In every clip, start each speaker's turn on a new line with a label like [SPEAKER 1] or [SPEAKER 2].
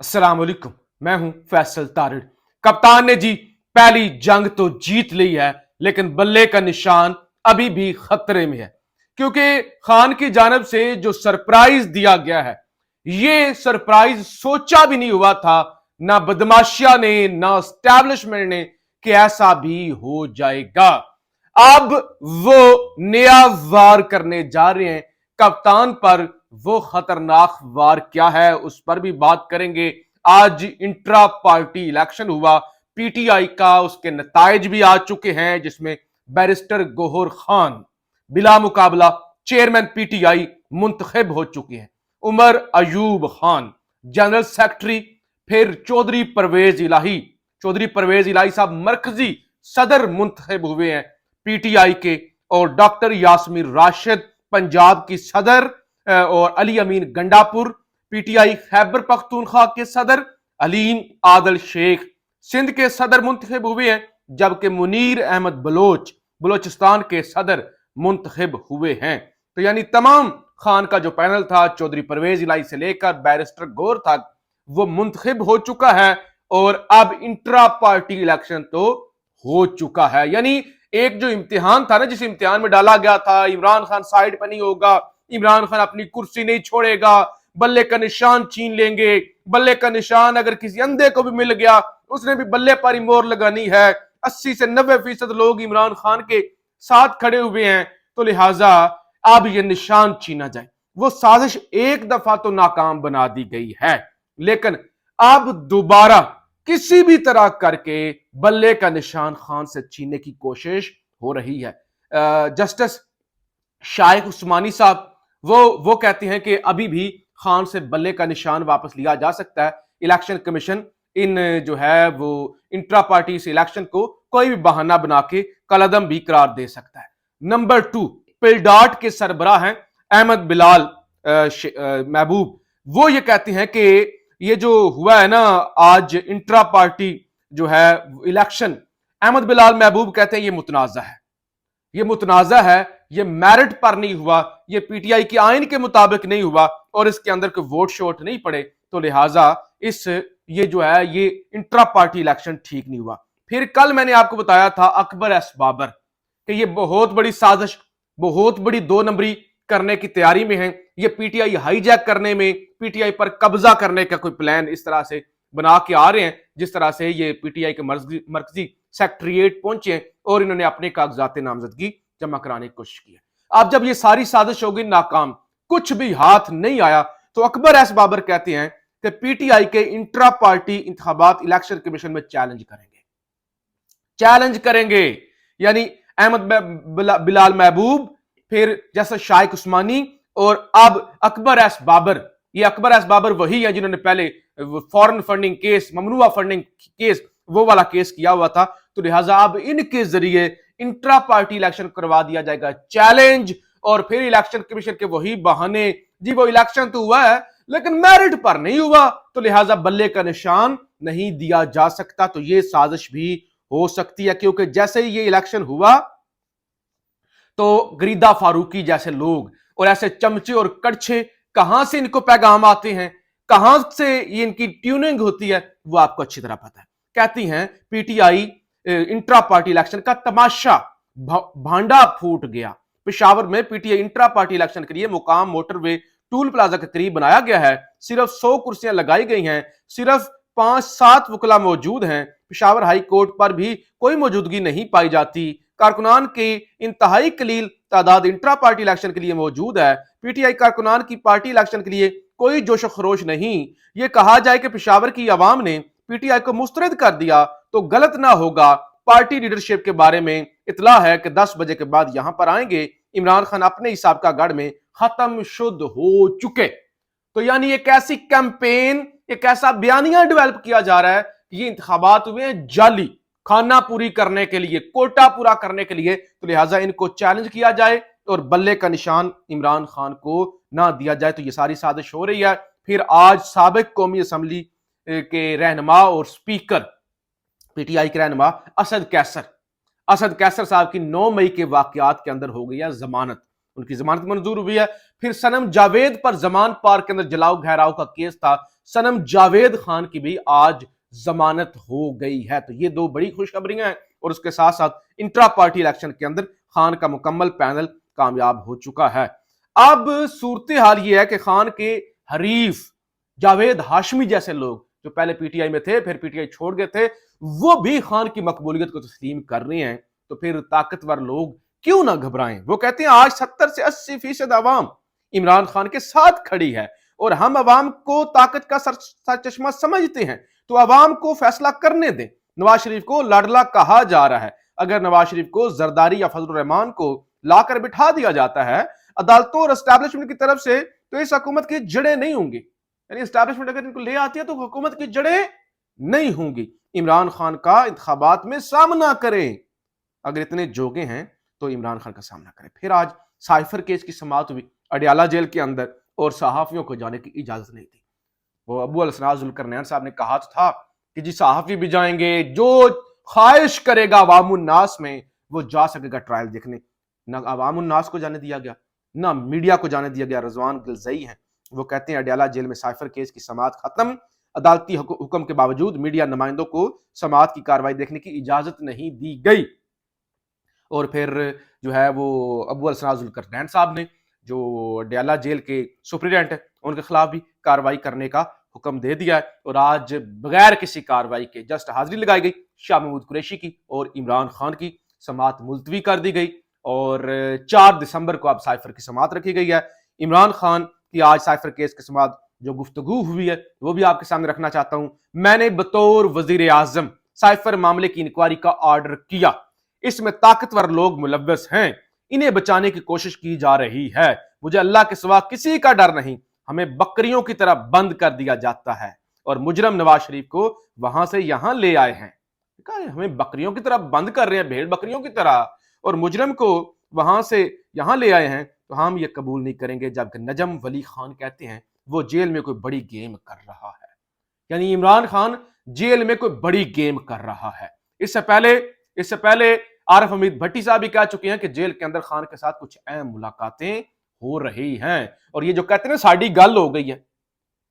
[SPEAKER 1] अस्सलाम वालेकुम। मैं हूं फैसल तारिड़। कप्तान ने जी पहली जंग तो जीत ली है, लेकिन बल्ले का निशान अभी भी खतरे में है, क्योंकि खान की जानब से जो सरप्राइज दिया गया है, ये सरप्राइज सोचा भी नहीं हुआ था, ना बदमाशिया ने ना एस्टैब्लिशमेंट ने, कि ऐसा भी हो जाएगा। अब वो नया वार करने जा रहे हैं कप्तान पर। वो खतरनाक वार क्या है उस पर भी बात करेंगे। आज इंट्रा पार्टी इलेक्शन हुआ पीटीआई का, उसके नताइज भी आ चुके हैं, जिसमें बैरिस्टर गौहर खान बिला मुकाबला चेयरमैन पीटीआई मुंतखब हो चुके हैं। उमर अयूब खान जनरल सेक्रेटरी, फिर चौधरी परवेज इलाही साहब मरकजी सदर मुंतखब हुए हैं पीटीआई के, और डॉक्टर यासमीन राशिद पंजाब की सदर, और अली अमीन गंडापुर पीटीआई खैबर पख्तूनख्वा के सदर, अलीम आदल शेख सिंध के सदर मुंतखब हुए हैं, जबकि मुनीर अहमद बलोचिस्तान के सदर मुंतखब हुए हैं। तो यानी तमाम खान का जो पैनल था, चौधरी परवेज इलाही से लेकर बैरिस्टर गौर तक, वो मुंतखब हो चुका है। और अब इंट्रा पार्टी इलेक्शन तो हो चुका है। यानी एक जो इम्तिहान था ना, जिस इम्तिहान में डाला गया था इमरान खान साइड पर नहीं होगा, इमरान खान अपनी कुर्सी नहीं छोड़ेगा, बल्ले का निशान छीन लेंगे, बल्ले का निशान अगर किसी अंधे को भी मिल गया उसने भी बल्ले पर ही मोहर लगानी है। 80 से 90% लोग इमरान खान के साथ खड़े हुए हैं, तो लिहाजा अब यह निशान छीना जाए। वो साजिश एक दफा तो नाकाम बना दी गई है, लेकिन अब दोबारा किसी भी तरह करके बल्ले का निशान खान से छीनने की कोशिश हो रही है। जस्टिस शाइख उस्मानी साहब वो कहते हैं कि अभी भी खान से बल्ले का निशान वापस लिया जा सकता है। इलेक्शन कमीशन इन जो है वो इंट्रा पार्टी इस इलेक्शन को कोई भी बहाना बना के कलअदम भी करार दे सकता है। नंबर 2, पिलडाट के सरबराह हैं अहमद बिलाल महबूब। वो ये कहते हैं कि ये जो हुआ है ना आज इंट्रा पार्टी जो है इलेक्शन, अहमद बिलाल महबूब कहते हैं ये मुतनाजा है, ये मेरिट पर नहीं हुआ, ये पीटीआई के आइन के मुताबिक नहीं हुआ, और इसके अंदर कोई वोट शोट नहीं पड़े, तो लिहाजा ये जो है ये इंट्रा पार्टी इलेक्शन ठीक नहीं हुआ। फिर कल मैंने आपको बताया था अकबर एस बाबर कि ये बहुत बड़ी साजिश, बहुत बड़ी 2 नंबरी करने की तैयारी में है। ये पीटीआई हाईजैक करने में, पीटीआई पर कब्जा करने का कोई प्लान इस तरह से बना के आ रहे हैं, जिस तरह से ये पीटीआई के मरकजी सेक्रेटरीट पहुंचे और इन्होंने अपने कागजात नामजदगी जमा कराने की कोशिश की है। अब जब ये सारी साजिश हो गई नाकाम, कुछ भी हाथ नहीं आया, तो अकबर एस बाबर कहते हैं कि पीटीआई के इंट्रा पार्टी इंतखाबात इलेक्शन कमीशन में चैलेंज करेंगे। यानी अहमद बिलाल महबूब, फिर जैसे शाइख उस्मानी, और अब अकबर एस बाबर। ये अकबर एस बाबर वही है जिन्होंने पहले फॉरेन फंडिंग केस, ममनुआ फंडिंग केस, वो वाला केस किया हुआ था। तो लिहाजा अब इनके जरिए इंट्रा पार्टी इलेक्शन करवा दिया जाएगा चैलेंज, और फिर इलेक्शन कमीशन के वही बहाने, जी वो इलेक्शन तो हुआ है लेकिन मेरिट पर नहीं हुआ, तो लिहाजा बल्ले का निशान नहीं दिया जा सकता। तो ये साजिश भी हो सकती है, क्योंकि जैसे ही ये इलेक्शन हुआ तो गरीदा फारूकी जैसे लोग और ऐसे चमचे और कड़छे, कहां से इनको पैगाम आते हैं, कहां से ये इनकी ट्यूनिंग होती है, वो आपको अच्छी तरह पता है। कहती हैं पीटीआई इंट्रा पार्टी इलेक्शन का तमाशा भांडा फूट गया। पेशावर में पीटीआई इंट्रा पार्टी इलेक्शन के लिए मुकाम मोटरवे टूल प्लाजा के करीब बनाया गया है। सिर्फ 100 कुर्सियां लगाई गई हैं, सिर्फ 5-7 वकला मौजूद हैं। पेशावर हाई कोर्ट पर भी कोई मौजूदगी नहीं पाई जाती। कारकुनान की इंतहाई कलील तादाद इंट्रा पार्टी इलेक्शन के लिए मौजूद है। पीटीआई कारकुनान की पार्टी इलेक्शन के लिए कोई जोश खरोश नहीं। ये कहा जाए कि पेशावर की आवाम ने पीटीआई को मुस्तरद कर दिया तो गलत ना होगा। पार्टी लीडरशिप के बारे में इतला है कि 10 बजे के बाद यहां पर आएंगे। इमरान खान अपने हिसाब का गढ़ में खत्म शुद्ध हो चुके। तो यानी एक ऐसी कैंपेन, एक ऐसा बयानिया डेवलप किया जा रहा है कि ये इंतखाबात हुए हैं जाली, खाना पूरी करने के लिए, कोटा पूरा करने के लिए, तो लिहाजा इनको चैलेंज किया जाए और बल्ले का निशान इमरान खान को ना दिया जाए। तो ये सारी साजिश हो रही है। फिर आज साबिक कौमी असम्बली के रहनुमा और स्पीकर पीटीआई के रहनुमा असद कैसर साहब की 9 मई के वाकयात के अंदर हो गई है जमानत। उनकी जमानत मंजूर हुई है। फिर सनम जावेद पर जमान पार्क के अंदर जलाओ घेराव का केस था, सनम जावेद खान की भी आज जमानत हो गई है। तो ये दो बड़ी खुशखबरियां हैं। और उसके साथ साथ इंट्रा पार्टी इलेक्शन के अंदर खान का मुकम्मल पैनल कामयाब हो चुका है। अब सूरत हाल ये है कि खान के हरीफ जावेद हाशमी जैसे लोग जो पहले पीटीआई में थे फिर पीटीआई छोड़ गए थे, वो भी खान की मकबूलियत को तस्लीम कर रहे हैं। तो फिर ताकतवर लोग क्यों ना घबराएं। वो कहते हैं आज 70 से 80% आवाम इमरान खान के साथ खड़ी है और हम आवाम को ताकत का सरचश्मा समझते हैं, तो आवाम को फैसला करने दें। नवाज शरीफ को लाडला कहा जा रहा है, अगर नवाज शरीफ को जरदारी या फजल रहमान को लाकर बिठा दिया जाता है अदालतों और एस्टैब्लिशमेंट की तरफ से, तो इस हुकूमत की जड़ें नहीं होंगी। यानी एस्टैब्लिशमेंट अगर इनको ले आती है तो हुकूमत की जड़ें नहीं होंगी। इमरान खान का इंतखाबात में सामना करें, अगर इतने जोगे हैं तो इमरान खान का सामना करें। फिर आज साइफर केस की समाअत हुई अडियाला जेल के अंदर और सहाफियों को जाने की इजाजत नहीं थी। वो अबू अलसनाद जुल्करनैन साहब ने कहा तो था कि जी सहाफी भी जाएंगे, जो ख्वाहिश करेगा अवामुन्नास में वो जा सकेगा ट्रायल देखने। ना अवामुन्नास को जाने दिया गया, ना मीडिया को जाने दिया गया। रजवान गिलजई हैं, वो कहते हैं अडियाला जेल में साइफर केस की समाअत खत्म, अदालती हुक्म के बावजूद मीडिया नुमाइंदों को समाअत की कार्रवाई देखने की इजाजत नहीं दी गई। और फिर जो है वो अबू अलसनाद जुल्करनैन साहब ने जो अडियाला जेल के सुप्रीडेंट है उनके खिलाफ भी कार्रवाई करने का हुक्म दे दिया है। और आज बगैर किसी कार्रवाई के जस्ट हाजिरी लगाई गई शाह महमूद कुरैशी की और इमरान खान की, समाअत मुलतवी कर दी गई और 4 दिसंबर को अब साइफर की समाअत रखी गई है। इमरान खान की आज साइफर केस की समाअत जो गुफ्तगू हुई है वो भी आपके सामने रखना चाहता हूं। मैंने बतौर वजीर आजम साइफर मामले की इंक्वायरी का ऑर्डर किया, इसमें ताकतवर लोग मुलव्वस हैं, इन्हें बचाने की कोशिश की जा रही है, मुझे अल्लाह के सिवा किसी का डर नहीं, हमें बकरियों की तरह बंद कर दिया जाता है और मुजरम नवाज शरीफ को वहां से यहां ले आए हैं। हमें बकरियों की तरह बंद कर रहे हैं, भेड़ बकरियों की तरह, और मुजरम को वहां से यहां ले आए हैं, तो हम ये कबूल नहीं करेंगे। जबकि नजम वली खान कहते हैं वो जेल में कोई बड़ी गेम कर रहा है, यानी इमरान खान जेल में कोई बड़ी गेम कर रहा है। इससे पहले आरिफ हमीद भट्टी साहब भी कह चुके हैं कि जेल के अंदर खान के साथ कुछ अहम मुलाकातें हो रही हैं। और ये जो कहते हैं ना साड़ी गल हो गई है,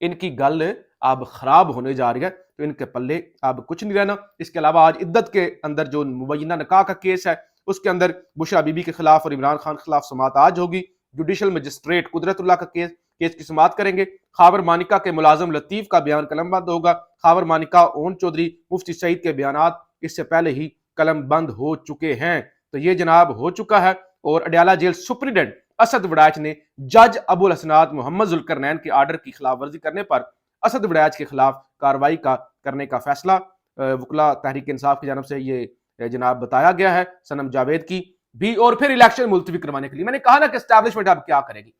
[SPEAKER 1] इनकी गल अब खराब होने जा रही है, तो इनके पल्ले अब कुछ नहीं रहना। इसके अलावा आज इद्दत के अंदर जो मुबैना निकाह का केस है उसके अंदर बुशरा बीबी के खिलाफ और इमरान खान के खिलाफ समाअत आज होगी। जुडिशल मजिस्ट्रेट कुदरतुल्लाह का केस की समाअत करेंगे। खावर मानिका के मुलाजिम लतीफ का बयान कलमबंद होगा। खावर मानिका, ओन चौधरी, मुफ्ती सईद के बयानात इससे पहले ही कलम बंद हो चुके हैं। तो ये जनाब हो चुका है। और अडियाला जेल सुप्रीडेंट असद वड़ैच ने जज अबुल हसनात मोहम्मद जुल्करनैन के आर्डर की खिलाफ वर्जी करने पर असद वड़ैच के खिलाफ कार्रवाई करने का फैसला वकला तहरीक इंसाफ की जानब से ये जनाब बताया गया है। सनम जावेद की भी और फिर इलेक्शन मुलतवी करवाने के लिए मैंने कहा ना कि एस्टैब्लिशमेंट अब क्या करेगी,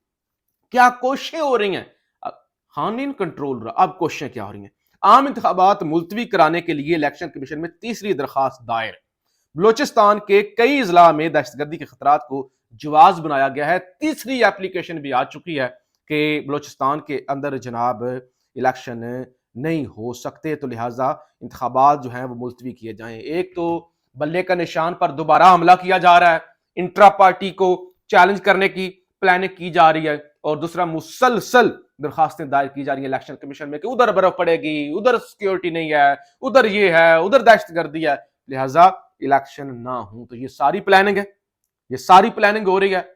[SPEAKER 1] क्या कोशिशें हो रही हैं। खान इन कंट्रोल रहा, अब कोशिशें क्या हो रही हैं। आम इंतखाबात मुलतवी कराने के लिए इलेक्शन कमीशन में तीसरी दरखास्त दायर। बलोचिस्तान के कई जिला में दहशतगर्दी के खतरात को जवाज बनाया गया है। तीसरी एप्लीकेशन भी आ चुकी है कि बलोचिस्तान के अंदर जनाब इलेक्शन नहीं हो सकते, तो लिहाजा इंतखाबात जो हैं वो मुलतवी किए जाएं। एक तो बल्ले का निशान पर दोबारा हमला किया जा रहा है, इंट्रा पार्टी को चैलेंज करने की प्लानिंग की जा रही है, और दूसरा मुसलसल दरखास्तें दायर की जा रही है इलेक्शन कमीशन में कि उधर बर्फ पड़ेगी, उधर सिक्योरिटी नहीं है, उधर ये है, उधर दहशतगर्दी है, लिहाजा इलेक्शन ना हो। तो ये सारी प्लानिंग है, ये सारी प्लानिंग हो रही है।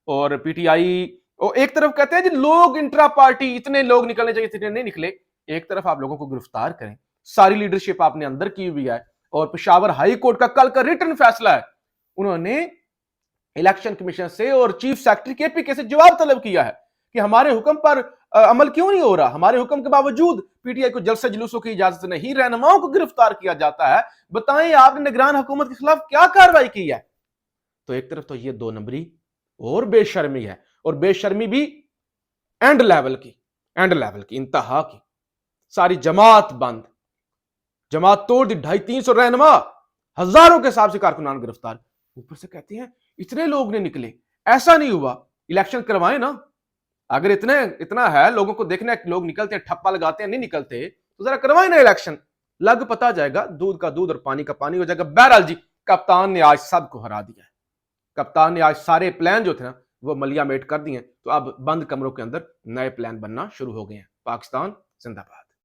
[SPEAKER 1] और पीटीआई और एक तरफ कहते हैं जी लोग इंट्रा पार्टी इतने लोग निकलने चाहिए, इतने नहीं निकले। एक तरफ आप लोगों को गिरफ्तार करें, सारी लीडरशिप आपने अंदर की हुई है, और पेशावर हाई कोर्ट का कल का रिटर्न फैसला है, उन्होंने इलेक्शन कमीशन से और चीफ सेक्रेटरी केपीके से जवाब तलब किया है कि हमारे हुक्म पर अमल क्यों नहीं हो रहा, हमारे हुक्म के बावजूद पीटीआई को जलसे जुलूसों की इजाजत नहीं, रहनुमाओं को गिरफ्तार किया जाता है, बताएं आपने निगरान हुकूमत के खिलाफ क्या कार्रवाई की है। तो एक तरफ तो ये 2 नंबरी और बेशर्मी है, और बेशर्मी भी एंड लेवल की इंतहा की। सारी जमात बंद, जमात तोड़ दी, 250-300 रहनुमा, हजारों के हिसाब से कारकुनान गिरफ्तार। ऊपर से कहते हैं इतने लोग ने निकले, ऐसा नहीं हुआ, इलेक्शन करवाएं ना। अगर इतना है लोगों को देखना है, लोग निकलते हैं, ठप्पा लगाते हैं, नहीं निकलते, तो जरा करवाएं ना इलेक्शन, लग पता जाएगा, दूध का दूध और पानी का पानी हो जाएगा। बहरहाल जी कप्तान ने आज सबको हरा दिया है। कप्तान ने आज सारे प्लान जो थे ना وہ ملیامیٹ کر دی ہیں، تو اب بند کمروں کے اندر نئے پلان بننا شروع ہو گئے ہیں۔ پاکستان زندہ باد۔